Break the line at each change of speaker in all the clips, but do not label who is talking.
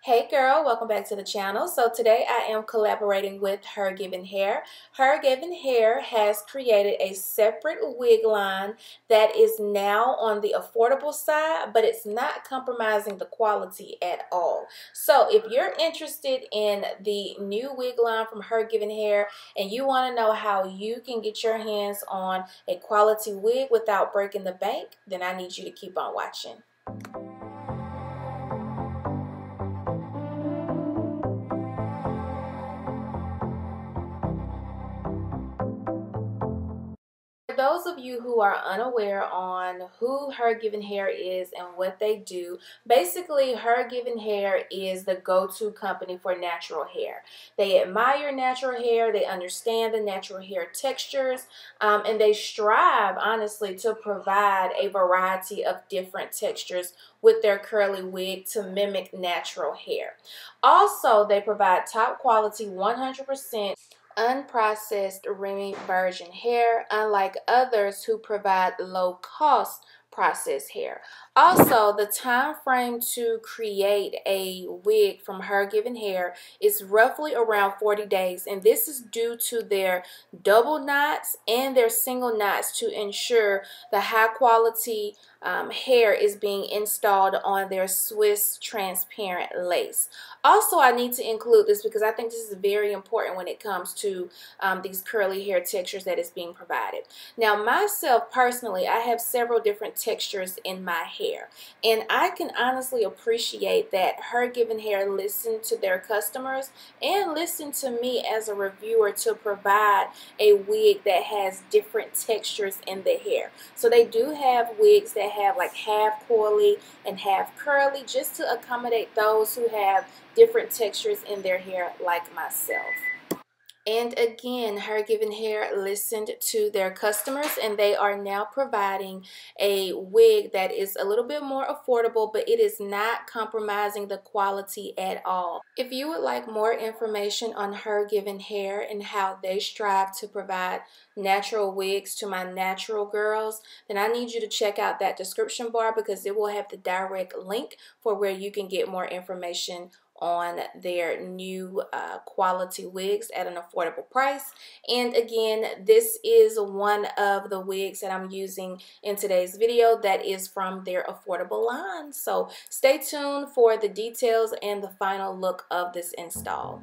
Hey girl, welcome back to the channel. So today I am collaborating with HerGivenHair. HerGivenHair has created a separate wig line that is now on the affordable side, but it's not compromising the quality at all. So if you're interested in the new wig line from HerGivenHair and you want to know how you can get your hands on a quality wig without breaking the bank, then I need you to keep on watching. For those of you who are unaware on who HerGivenHair is and what they do, basically HerGivenHair is the go-to company for natural hair. They admire natural hair, they understand the natural hair textures, and they strive, honestly, to provide a variety of different textures with their curly wig to mimic natural hair. Also, they provide top quality 100% unprocessed Remy virgin hair, unlike others who provide low-cost processed hair. Also, the time frame to create a wig from HerGivenHair is roughly around 40 days, and this is due to their double knots and their single knots to ensure the high quality hair is being installed on their Swiss transparent lace. Also, I need to include this because I think this is very important when it comes to these curly hair textures that is being provided. Now, myself personally, I have several different textures in my hair, and I can honestly appreciate that HerGivenHair listened to their customers and listened to me as a reviewer to provide a wig that has different textures in the hair. So they do have wigs that have like half coily and half curly, just to accommodate those who have different textures in their hair like myself. And again, HerGivenHair listened to their customers, and they are now providing a wig that is a little bit more affordable, but it is not compromising the quality at all. If you would like more information on HerGivenHair and how they strive to provide natural wigs to my natural girls, then I need you to check out that description bar because it will have the direct link for where you can get more information on their new quality wigs at an affordable price. And again, this is one of the wigs that I'm using in today's video that is from their affordable line. So stay tuned for the details and the final look of this install.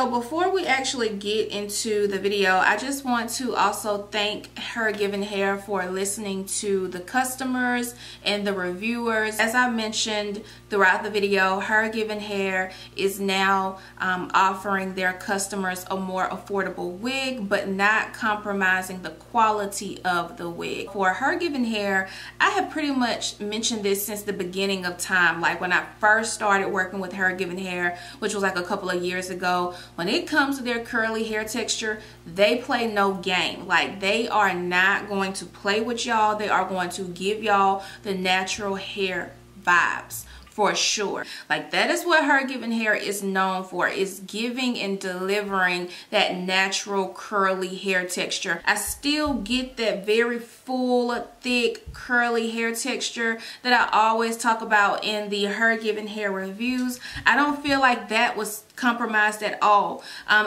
So before we actually get into the video, I just want to also thank HerGivenHair for listening to the customers and the reviewers. As I mentioned throughout the video, HerGivenHair is now offering their customers a more affordable wig, but not compromising the quality of the wig. For HerGivenHair, I have pretty much mentioned this since the beginning of time. Like when I first started working with HerGivenHair, which was like a couple of years ago, when it comes to their curly hair texture, they play no game. Like they are not going to play with y'all. They are going to give y'all the natural hair vibes. For sure. Like that is what HerGivenHair is known for, is giving and delivering that natural curly hair texture. I still get that very full, thick, curly hair texture that I always talk about in the HerGivenHair reviews. I don't feel like that was compromised at all.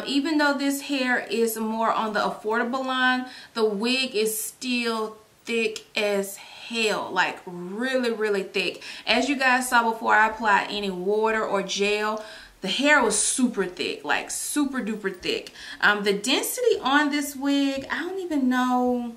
Even though this hair is more on the affordable line, the wig is still thick as hell, like really thick. As you guys saw before I applied any water or gel, the hair was super thick, like super duper thick. The density on this wig, I don't even know.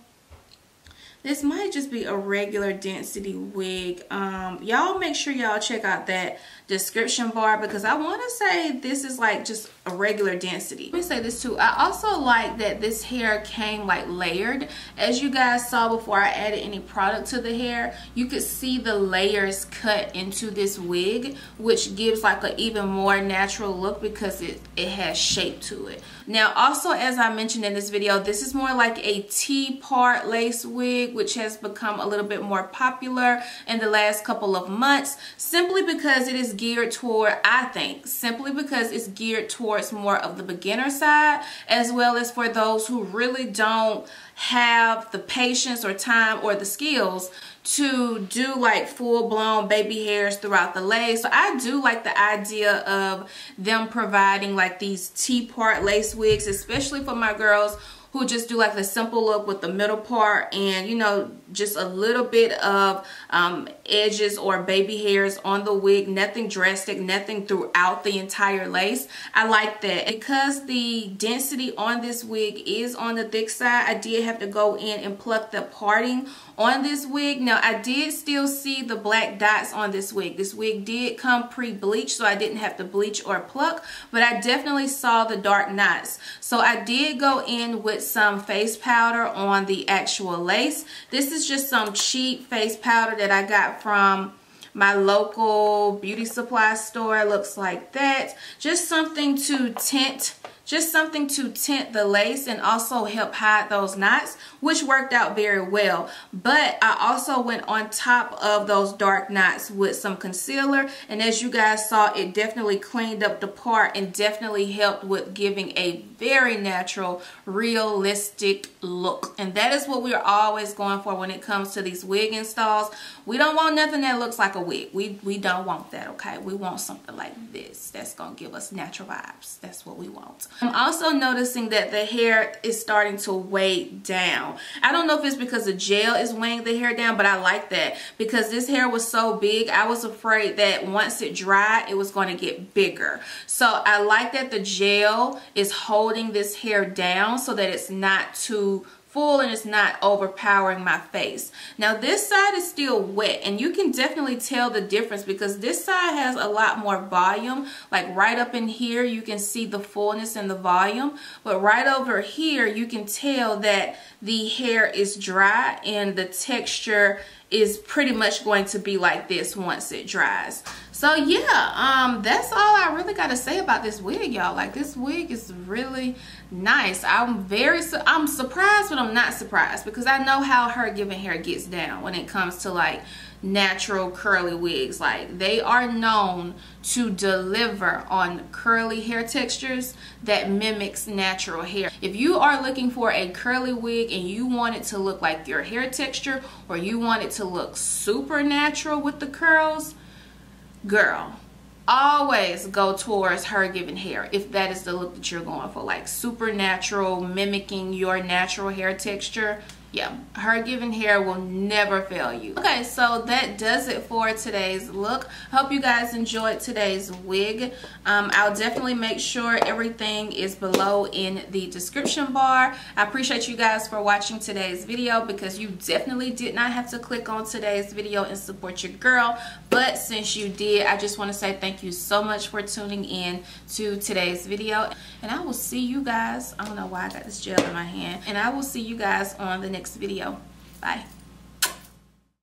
This might just be a regular density wig. Y'all make sure y'all check out that description bar, because I want to say this is like just a regular density. Let me say this too. I also like that this hair came like layered. As you guys saw before I added any product to the hair, you could see the layers cut into this wig, which gives like an even more natural look because it has shape to it. Now also, as I mentioned in this video, this is more like a T-part lace wig, which has become a little bit more popular in the last couple of months, simply because it is geared toward, I think, simply because it's geared towards more of the beginner side, as well as for those who really don't have the patience or time or the skills to do like full-blown baby hairs throughout the lace. So I do like the idea of them providing like these T-part lace wigs, especially for my girls who just do like the simple look with the middle part and, you know, just a little bit of edges or baby hairs on the wig. Nothing drastic, nothing throughout the entire lace. I like that. Because the density on this wig is on the thick side, I did have to go in and pluck the parting on this wig. Now I did still see the black dots on this wig. This wig did come pre-bleached, so I didn't have to bleach or pluck, but I definitely saw the dark knots. So I did go in with some face powder on the actual lace. This is just some cheap face powder that I got from my local beauty supply store. It looks like that. Just something to tint the lace and also help hide those knots, which worked out very well. But I also went on top of those dark knots with some concealer, and as you guys saw, it definitely cleaned up the part and definitely helped with giving a very natural, realistic look. And that is what we're always going for when it comes to these wig installs. We don't want nothing that looks like a wig. We don't want that, okay? We want something like this that's gonna give us natural vibes. That's what we want. I'm also noticing that the hair is starting to weigh down. I don't know if it's because the gel is weighing the hair down, but I like that because this hair was so big, I was afraid that once it dried, it was going to get bigger. So I like that the gel is holding this hair down so that it's not too full and it's not overpowering my face. Now this side is still wet, and you can definitely tell the difference because this side has a lot more volume. Like right up in here you can see the fullness and the volume, but right over here you can tell that the hair is dry and the texture is pretty much going to be like this once it dries. So yeah, that's all I really got to say about this wig, y'all. Like this wig is really nice. I'm surprised, but I'm not surprised because I know how HerGivenHair gets down when it comes to like natural curly wigs. Like they are known to deliver on curly hair textures that mimics natural hair. If you are looking for a curly wig and you want it to look like your hair texture, or you want it to look super natural with the curls, girl, always go towards HerGivenHair if that is the look that you're going for, like super natural, mimicking your natural hair texture. yeah, Her Given Hair will never fail you. Okay, so that does it for today's look. Hope you guys enjoyed today's wig. I'll definitely make sure everything is below in the description bar. I appreciate you guys for watching today's video, because you definitely did not have to click on today's video and support your girl, but since you did, I just want to say thank you so much for tuning in to today's video, and I will see you guys. I don't know why I got this gel in my hand, and I will see you guys on the next video. Bye.